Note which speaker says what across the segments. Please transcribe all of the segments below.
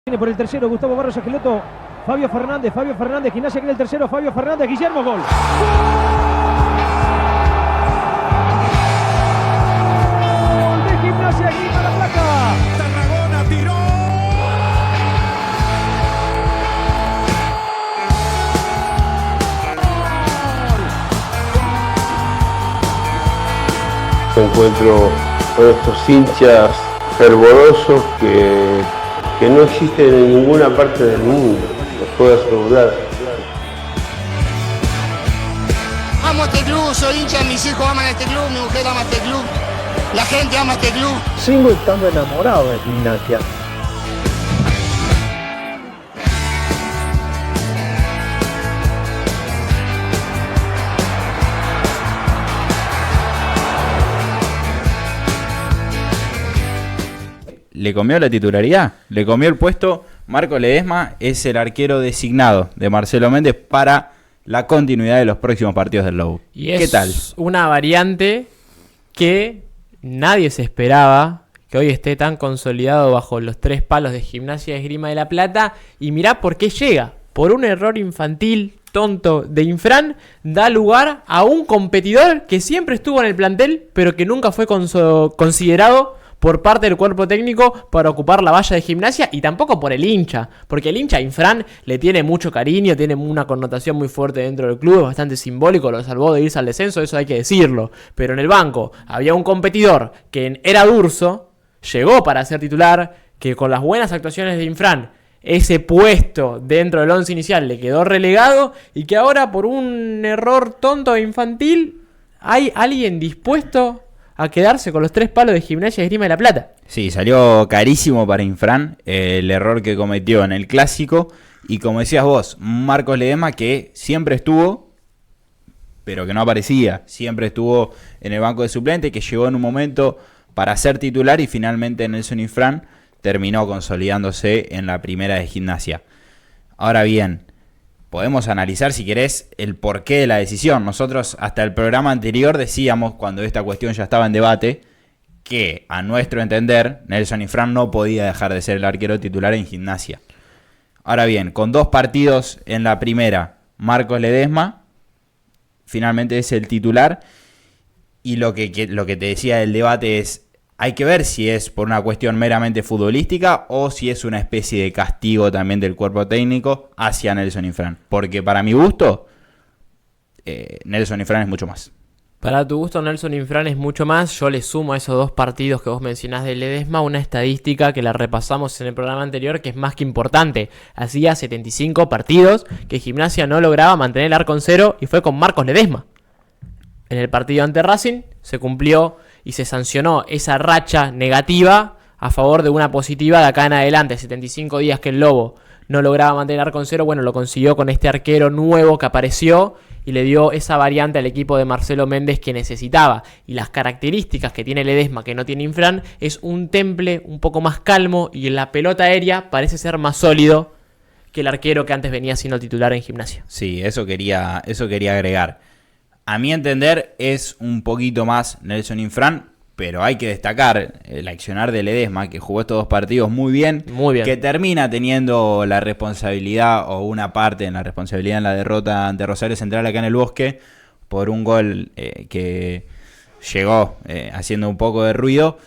Speaker 1: Viene por el tercero Gustavo Barros Esqueloto, Fabio Fernández, Gimnasia quiere el tercero, Fabio Fernández, Guillermo, gol. ¡Gol de Gimnasia Grima La Plata!
Speaker 2: Tarragona tiró.
Speaker 3: Me encuentro con estos hinchas fervorosos que no existen en ninguna parte del mundo, los puedo asegurar.
Speaker 4: Amo este club, soy hincha, mis hijos aman este club, mi mujer ama este club, la gente ama este club.
Speaker 5: Sigo estando enamorado de Gimnasia.
Speaker 6: Le comió la titularidad, le comió el puesto. Marco Ledesma es el arquero designado de Marcelo Méndez para la continuidad de los próximos partidos del Lobo.
Speaker 7: Y es
Speaker 6: ¿Qué tal?
Speaker 7: Una variante que nadie se esperaba que hoy esté tan consolidado bajo los tres palos de Gimnasia y Esgrima de La Plata. Y mirá por qué llega. Por un error infantil, tonto de Infran, da lugar a un competidor que siempre estuvo en el plantel, pero que nunca fue considerado por parte del cuerpo técnico para ocupar la valla de Gimnasia, y tampoco por el hincha, porque el hincha Infran le tiene mucho cariño, tiene una connotación muy fuerte dentro del club, es bastante simbólico, lo salvó de irse al descenso, eso hay que decirlo, pero en el banco había un competidor que era D'Urso, llegó para ser titular, que con las buenas actuaciones de Infran, ese puesto dentro del once inicial le quedó relegado, y que ahora por un error tonto e infantil hay alguien dispuesto a quedarse con los tres palos de Gimnasia y Esgrima de La Plata.
Speaker 6: Sí, salió carísimo para Infran el error que cometió en el Clásico. Y como decías vos, Marcos Ledesma, que siempre estuvo, pero que no aparecía. Siempre estuvo en el banco de suplente, que llegó en un momento para ser titular y finalmente Nelson Infran terminó consolidándose en la primera de Gimnasia. Ahora bien, podemos analizar, si querés, el porqué de la decisión. Nosotros hasta el programa anterior decíamos, cuando esta cuestión ya estaba en debate, que a nuestro entender Nelson Infran no podía dejar de ser el arquero titular en Gimnasia. Ahora bien, con 2 partidos en la primera, Marcos Ledesma finalmente es el titular. Y lo que te decía del debate es, hay que ver si es por una cuestión meramente futbolística o si es una especie de castigo también del cuerpo técnico hacia Nelson Infran. Porque para mi gusto, Nelson Infran es mucho más.
Speaker 7: Para tu gusto, Nelson Infran es mucho más. Yo le sumo a esos 2 partidos que vos mencionás de Ledesma una estadística que la repasamos en el programa anterior, que es más que importante. Hacía 75 partidos que Gimnasia no lograba mantener el arco en cero, y fue con Marcos Ledesma. En el partido ante Racing se cumplió y se sancionó esa racha negativa a favor de una positiva de acá en adelante. 75 días que el Lobo no lograba mantener el arco en cero, bueno, lo consiguió con este arquero nuevo que apareció y le dio esa variante al equipo de Marcelo Méndez que necesitaba. Y las características que tiene Ledesma, que no tiene Infran, es un temple un poco más calmo, y en la pelota aérea parece ser más sólido que el arquero que antes venía siendo titular en Gimnasia.
Speaker 6: Sí, eso quería agregar. A mi entender es un poquito más Nelson Infran, pero hay que destacar el accionar de Ledesma, que jugó estos 2 partidos muy bien, que termina teniendo la responsabilidad, o una parte en la responsabilidad, en la derrota ante Rosario Central acá en el Bosque, por un gol que llegó haciendo un poco de ruido,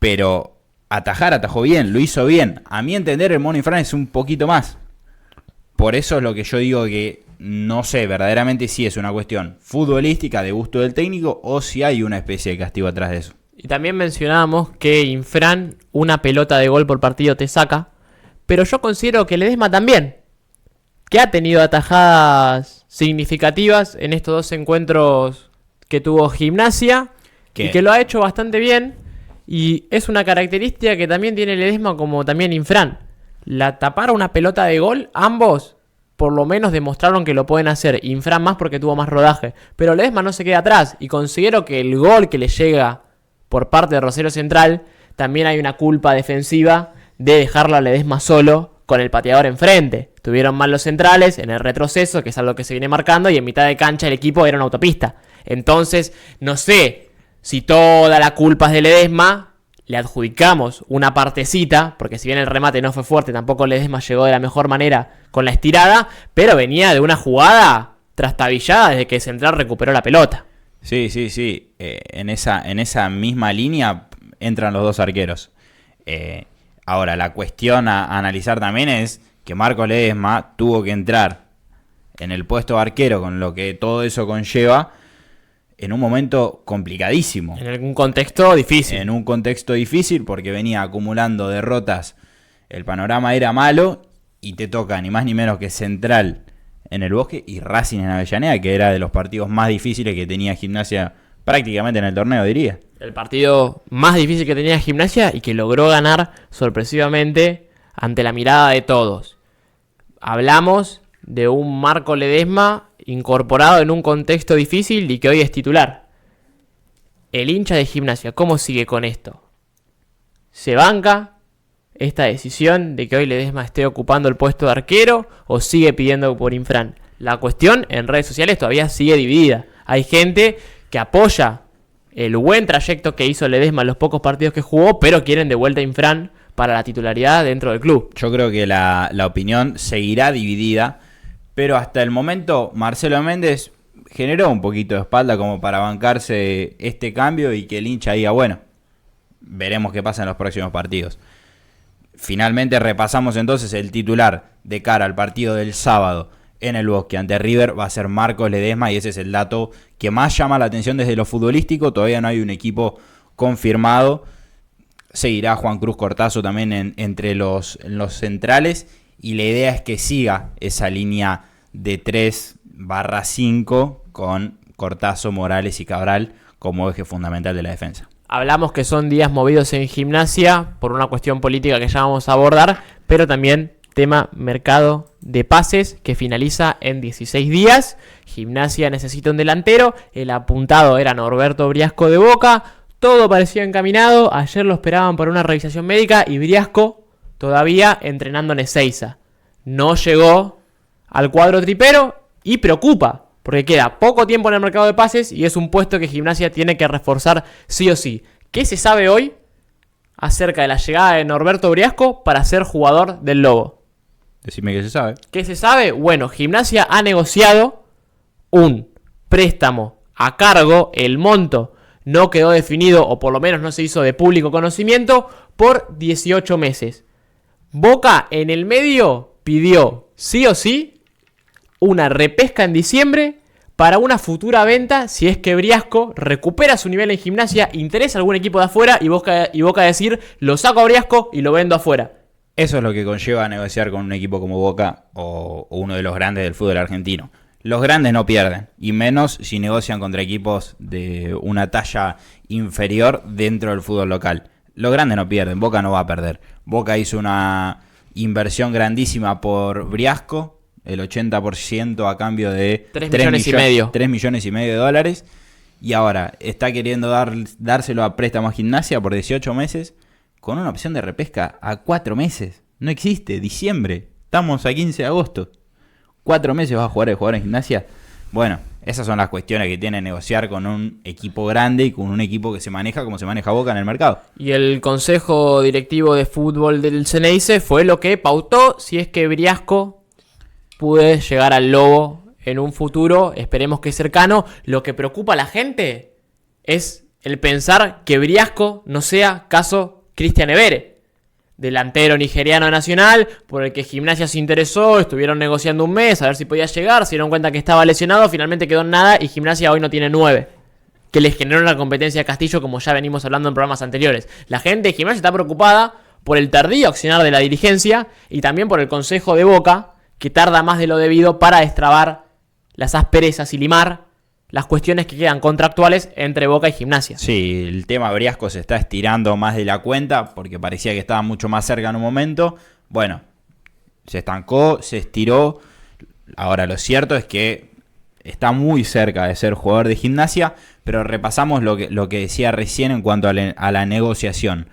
Speaker 6: pero atajó bien, lo hizo bien. A mi entender el Mono Infran es un poquito más. Por eso es lo que yo digo, que no sé verdaderamente si es una cuestión futbolística de gusto del técnico o si hay una especie de castigo atrás de eso.
Speaker 7: Y también mencionábamos que Infran una pelota de gol por partido te saca, pero yo considero que Ledesma también, que ha tenido atajadas significativas en estos 2 encuentros que tuvo Gimnasia, y que lo ha hecho bastante bien, y es una característica que también tiene Ledesma como también Infran. La tapar una pelota de gol, ambos por lo menos demostraron que lo pueden hacer. Infran más porque tuvo más rodaje, pero Ledesma no se queda atrás, y considero que el gol que le llega por parte de Rosario Central, también hay una culpa defensiva de dejarlo a Ledesma solo con el pateador enfrente. Tuvieron mal los centrales en el retroceso, que es algo que se viene marcando, y en mitad de cancha el equipo era una autopista. Entonces, no sé si toda la culpa es de Ledesma le adjudicamos una partecita, porque si bien el remate no fue fuerte, tampoco Ledesma llegó de la mejor manera con la estirada, pero venía de una jugada trastabillada desde que Central recuperó la pelota.
Speaker 6: Sí. En esa misma línea entran los dos arqueros. Ahora, la cuestión a analizar también es que Marcos Ledesma tuvo que entrar en el puesto de arquero, con lo que todo eso conlleva, en un momento complicadísimo.
Speaker 7: En un contexto difícil.
Speaker 6: En un contexto difícil porque venía acumulando derrotas. El panorama era malo y te toca ni más ni menos que Central en el Bosque y Racing en Avellaneda, que era de los partidos más difíciles que tenía Gimnasia prácticamente en el torneo, diría.
Speaker 7: El partido más difícil que tenía Gimnasia y que logró ganar sorpresivamente ante la mirada de todos. Hablamos de un Marco Ledesma incorporado en un contexto difícil y que hoy es titular. El hincha de Gimnasia, ¿cómo sigue con esto? ¿Se banca esta decisión de que hoy Ledesma esté ocupando el puesto de arquero o sigue pidiendo por Infran? La cuestión en redes sociales todavía sigue dividida. Hay gente que apoya el buen trayecto que hizo Ledesma en los pocos partidos que jugó, pero quieren de vuelta a Infran para la titularidad dentro del club.
Speaker 6: Yo creo que la opinión seguirá dividida, pero hasta el momento Marcelo Méndez generó un poquito de espalda como para bancarse este cambio y que el hincha diga, bueno, veremos qué pasa en los próximos partidos. Finalmente repasamos entonces el titular de cara al partido del sábado en el Bosque ante River, va a ser Marcos Ledesma y ese es el dato que más llama la atención desde lo futbolístico. Todavía no hay un equipo confirmado. Seguirá Juan Cruz Cortazo también entre los centrales y la idea es que siga esa línea de 3/5 con Cortazo, Morales y Cabral como eje fundamental de la defensa.
Speaker 7: Hablamos que son días movidos en Gimnasia por una cuestión política que ya vamos a abordar, pero también tema mercado de pases que finaliza en 16 días. Gimnasia necesita un delantero, el apuntado era Norberto Briasco de Boca, todo parecía encaminado, ayer lo esperaban para una revisación médica y Briasco todavía entrenando en Ezeiza. No llegó al cuadro tripero y preocupa, porque queda poco tiempo en el mercado de pases y es un puesto que Gimnasia tiene que reforzar sí o sí. ¿Qué se sabe hoy acerca de la llegada de Norberto Briasco para ser jugador del Lobo?
Speaker 6: Decime qué se sabe.
Speaker 7: ¿Qué se sabe? Bueno, Gimnasia ha negociado un préstamo a cargo, el monto no quedó definido o por lo menos no se hizo de público conocimiento, por 18 meses. Boca en el medio pidió sí o sí una repesca en diciembre para una futura venta si es que Briasco recupera su nivel en Gimnasia, interesa a algún equipo de afuera y Boca decir lo saco a Briasco y lo vendo afuera.
Speaker 6: Eso es lo que conlleva negociar con un equipo como Boca o uno de los grandes del fútbol argentino. Los grandes no pierden, y menos si negocian contra equipos de una talla inferior dentro del fútbol local. Los grandes no pierden, Boca no va a perder. Boca hizo una inversión grandísima por Briasco, el 80% a cambio de
Speaker 7: 3 millones y medio.
Speaker 6: 3 millones y medio de dólares, y ahora está queriendo dárselo a préstamo a Gimnasia por 18 meses, con una opción de repesca a 4 meses. No existe, diciembre, estamos a 15 de agosto. 4 meses va a jugar el jugador en Gimnasia. Bueno, esas son las cuestiones que tiene negociar con un equipo grande y con un equipo que se maneja como se maneja Boca en el mercado.
Speaker 7: Y el Consejo Directivo de Fútbol del Ceneice fue lo que pautó si es que Briasco puede llegar al Lobo en un futuro, esperemos que cercano. Lo que preocupa a la gente es el pensar que Briasco no sea caso Cristian Evere, delantero nigeriano nacional, por el que Gimnasia se interesó, estuvieron negociando un mes a ver si podía llegar, se dieron cuenta que estaba lesionado, finalmente quedó en nada y Gimnasia hoy no tiene 9, que les generó la competencia de Castillo, como ya venimos hablando en programas anteriores. La gente de Gimnasia está preocupada por el tardío accionar de la dirigencia y también por el Consejo de Boca, que tarda más de lo debido para destrabar las asperezas y limar las cuestiones que quedan contractuales entre Boca y Gimnasia.
Speaker 6: Sí, el tema Briasco se está estirando más de la cuenta porque parecía que estaba mucho más cerca en un momento. Bueno, se estancó, se estiró. Ahora lo cierto es que está muy cerca de ser jugador de Gimnasia, pero repasamos lo que decía recién en cuanto a la negociación.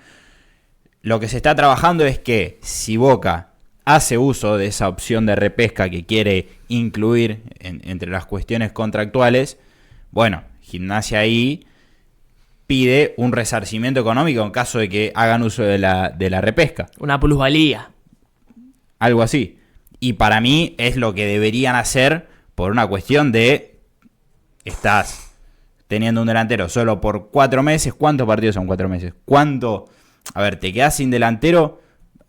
Speaker 6: Lo que se está trabajando es que si Boca hace uso de esa opción de repesca que quiere incluir entre las cuestiones contractuales, bueno, Gimnasia ahí pide un resarcimiento económico en caso de que hagan uso de la repesca.
Speaker 7: Una plusvalía.
Speaker 6: Algo así. Y para mí es lo que deberían hacer por una cuestión de... Estás teniendo un delantero solo por 4 meses. ¿Cuántos partidos son 4 meses? ¿Cuánto? A ver, te quedas sin delantero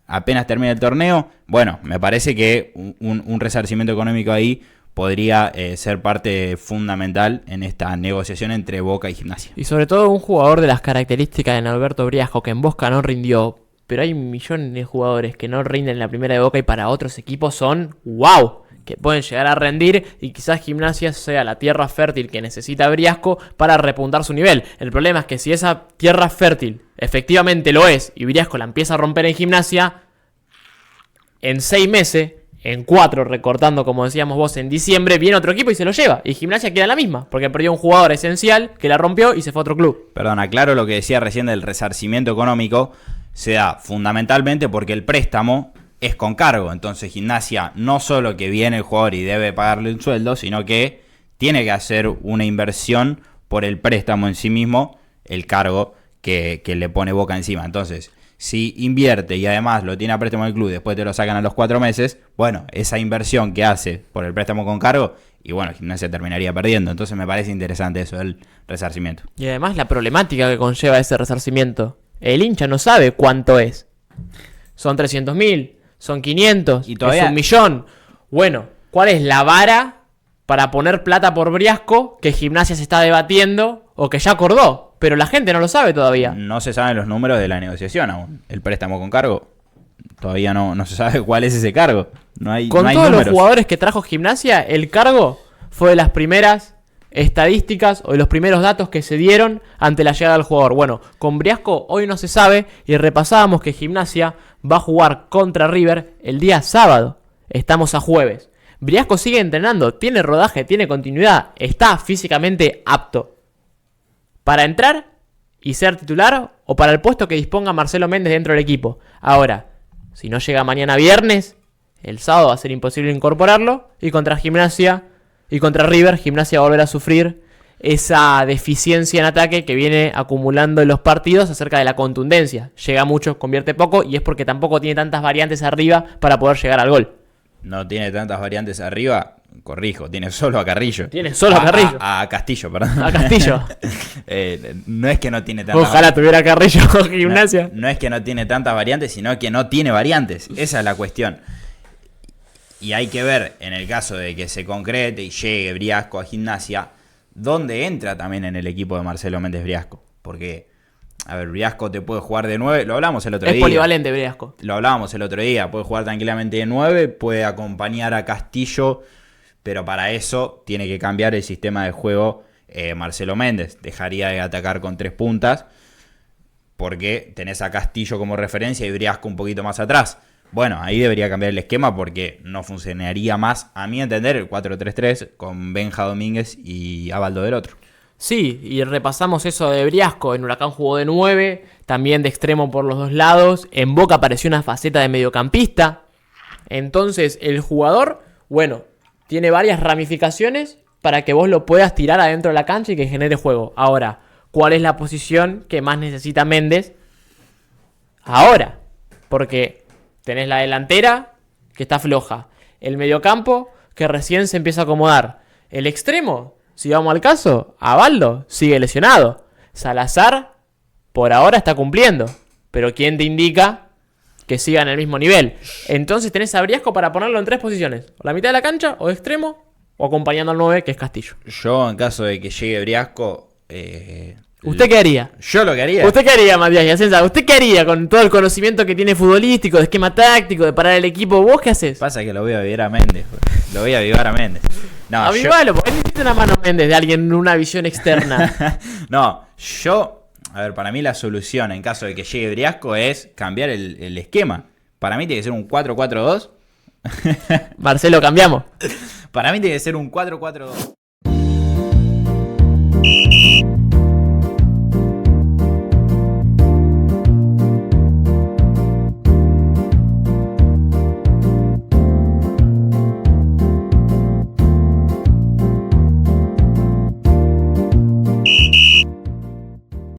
Speaker 6: apenas termina el torneo. Bueno, me parece que un resarcimiento económico ahí podría ser parte fundamental en esta negociación entre Boca y Gimnasia.
Speaker 7: Y sobre todo un jugador de las características de Alberto Briasco, que en Boca no rindió, pero hay millones de jugadores que no rinden en la primera de Boca y para otros equipos son ¡wow!, que pueden llegar a rendir y quizás Gimnasia sea la tierra fértil que necesita Briasco para repuntar su nivel. El problema es que si esa tierra fértil efectivamente lo es y Briasco la empieza a romper en Gimnasia, en 6 meses, en 4 recortando como decíamos vos en diciembre, viene otro equipo y se lo lleva. Y Gimnasia queda en la misma, porque perdió un jugador esencial que la rompió y se fue a otro club.
Speaker 6: Perdón, aclaro lo que decía recién del resarcimiento económico. Se da fundamentalmente porque el préstamo es con cargo. Entonces Gimnasia no solo que viene el jugador y debe pagarle un sueldo, sino que tiene que hacer una inversión por el préstamo en sí mismo, el cargo que le pone Boca encima. Entonces, si invierte y además lo tiene a préstamo en el club y después te lo sacan a los 4 meses, bueno, esa inversión que hace por el préstamo con cargo, y bueno, Gimnasia terminaría perdiendo. Entonces me parece interesante eso del resarcimiento.
Speaker 7: Y además la problemática que conlleva ese resarcimiento. El hincha no sabe cuánto es. Son 300.000, son 500,
Speaker 6: y todavía...
Speaker 7: es 1.000.000. Bueno, ¿cuál es la vara para poner plata por Briasco que Gimnasia se está debatiendo o que ya acordó? Pero la gente no lo sabe todavía.
Speaker 6: No se saben los números de la negociación aún. El préstamo con cargo, todavía no se sabe cuál es ese cargo. No hay
Speaker 7: Con todos
Speaker 6: números.
Speaker 7: Los jugadores que trajo Gimnasia, el cargo fue de las primeras estadísticas o de los primeros datos que se dieron ante la llegada del jugador. Bueno, con Briasco hoy no se sabe y repasábamos que Gimnasia va a jugar contra River el día sábado. Estamos a jueves. Briasco sigue entrenando, tiene rodaje, tiene continuidad, está físicamente apto para entrar y ser titular o para el puesto que disponga Marcelo Méndez dentro del equipo. Ahora, si no llega mañana viernes, el sábado va a ser imposible incorporarlo y contra Gimnasia y contra River, Gimnasia va a volver a sufrir esa deficiencia en ataque que viene acumulando en los partidos acerca de la contundencia. Llega mucho, convierte poco y es porque tampoco tiene tantas variantes arriba para poder llegar al gol.
Speaker 6: No tiene tantas variantes arriba, corrijo, tiene solo a Carrillo.
Speaker 7: Tiene solo a Carrillo.
Speaker 6: A Castillo, perdón.
Speaker 7: A Castillo.
Speaker 6: No es que no tiene tantas
Speaker 7: Ojalá tuviera Carrillo Gimnasia.
Speaker 6: No es que no tiene tantas variantes, sino que no tiene variantes. Esa es la cuestión. Y hay que ver, en el caso de que se concrete y llegue Briasco a Gimnasia, dónde entra también en el equipo de Marcelo Méndez Briasco. Porque, a ver, Briasco te puede jugar de 9, lo hablamos el otro día.
Speaker 7: Es polivalente Briasco.
Speaker 6: Lo hablábamos el otro día, puede jugar tranquilamente de 9, puede acompañar a Castillo, pero para eso tiene que cambiar el sistema de juego Marcelo Méndez. Dejaría de atacar con 3 puntas, porque tenés a Castillo como referencia y Briasco un poquito más atrás. Bueno, ahí debería cambiar el esquema porque no funcionaría más, a mi entender, el 4-3-3 con Benja Domínguez y Abaldo del otro.
Speaker 7: Sí, y repasamos eso de Briasco. En Huracán jugó de 9, también de extremo por los dos lados. En Boca apareció una faceta de mediocampista. Entonces el jugador, bueno, tiene varias ramificaciones para que vos lo puedas tirar adentro de la cancha y que genere juego. Ahora, ¿cuál es la posición que más necesita Méndez ahora? Porque tenés la delantera, que está floja. El mediocampo, que recién se empieza a acomodar. El extremo, si vamos al caso, Abaldo sigue lesionado. Salazar, por ahora está cumpliendo. Pero ¿quién te indica que siga en el mismo nivel? Entonces tenés a Briasco para ponerlo en 3 posiciones. O la mitad de la cancha, o de extremo, o acompañando al 9, que es Castillo.
Speaker 6: Yo, en caso de que llegue Briasco...
Speaker 7: ¿Usted qué haría?
Speaker 6: Yo lo que haría.
Speaker 7: ¿Usted qué haría, Matías Yacenza? ¿Usted qué haría con todo el conocimiento que tiene futbolístico, de esquema táctico, de parar el equipo? ¿Vos qué haces?
Speaker 6: Pasa que lo voy a vivir a Méndez. Lo voy a avivar a Méndez. No,
Speaker 7: Avivalo, porque necesita una mano Méndez de alguien, una visión externa.
Speaker 6: No, a ver, para mí la solución en caso de que llegue Briasco es cambiar el esquema. Para mí tiene que ser un 4-4-2.
Speaker 7: Marcelo, cambiamos.
Speaker 6: Para mí tiene que ser un 4-4-2.